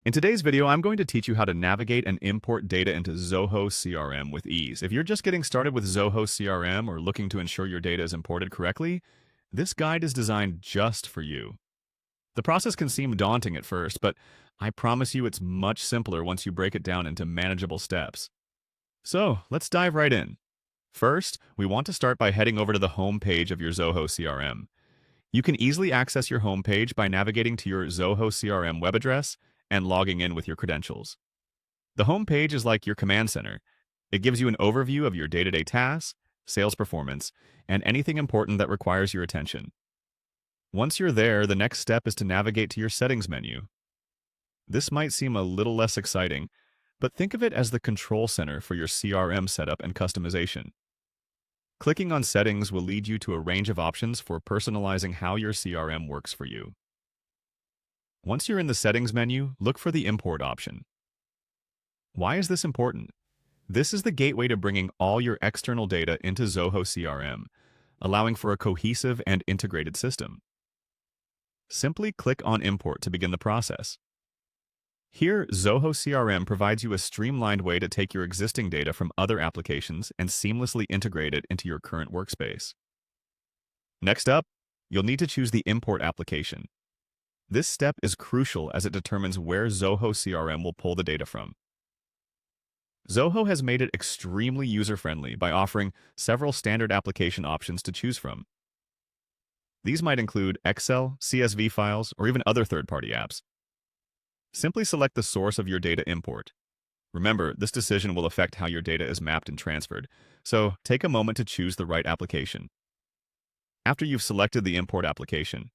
In today's video, I'm going to teach you how to navigate and import data into Zoho CRM with ease. If you're just getting started with Zoho CRM or looking to ensure your data is imported correctly, this guide is designed just for you. The process can seem daunting at first, but I promise you it's much simpler once you break it down into manageable steps. So, let's dive right in. First, we want to start by heading over to the home page of your Zoho CRM. You can easily access your home page by navigating to your Zoho CRM web address and logging in with your credentials. The home page is like your command center. It gives you an overview of your day-to-day tasks, sales performance, and anything important that requires your attention. Once you're there, the next step is to navigate to your settings menu. This might seem a little less exciting, but think of it as the control center for your CRM setup and customization. Clicking on Settings will lead you to a range of options for personalizing how your CRM works for you. Once you're in the Settings menu, look for the Import option. Why is this important? This is the gateway to bringing all your external data into Zoho CRM, allowing for a cohesive and integrated system. Simply click on Import to begin the process. Here, Zoho CRM provides you a streamlined way to take your existing data from other applications and seamlessly integrate it into your current workspace. Next up, you'll need to choose the Import application. This step is crucial as it determines where Zoho CRM will pull the data from. Zoho has made it extremely user-friendly by offering several standard application options to choose from. These might include Excel, CSV files, or even other third-party apps. Simply select the source of your data import. Remember, this decision will affect how your data is mapped and transferred, so take a moment to choose the right application. After you've selected the import application,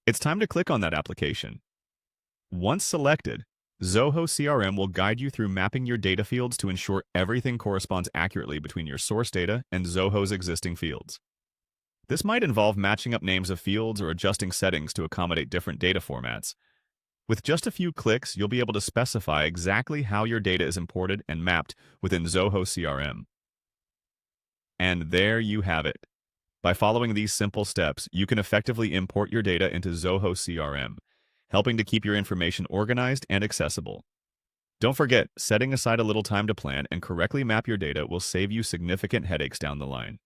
it's time to click on that application. Once selected, Zoho CRM will guide you through mapping your data fields to ensure everything corresponds accurately between your source data and Zoho's existing fields. This might involve matching up names of fields or adjusting settings to accommodate different data formats. With just a few clicks, you'll be able to specify exactly how your data is imported and mapped within Zoho CRM. And there you have it. By following these simple steps, you can effectively import your data into Zoho CRM, helping to keep your information organized and accessible. Don't forget, setting aside a little time to plan and correctly map your data will save you significant headaches down the line.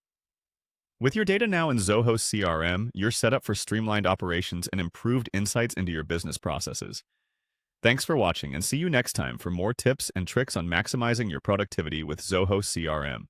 With your data now in Zoho CRM, you're set up for streamlined operations and improved insights into your business processes. Thanks for watching, and see you next time for more tips and tricks on maximizing your productivity with Zoho CRM.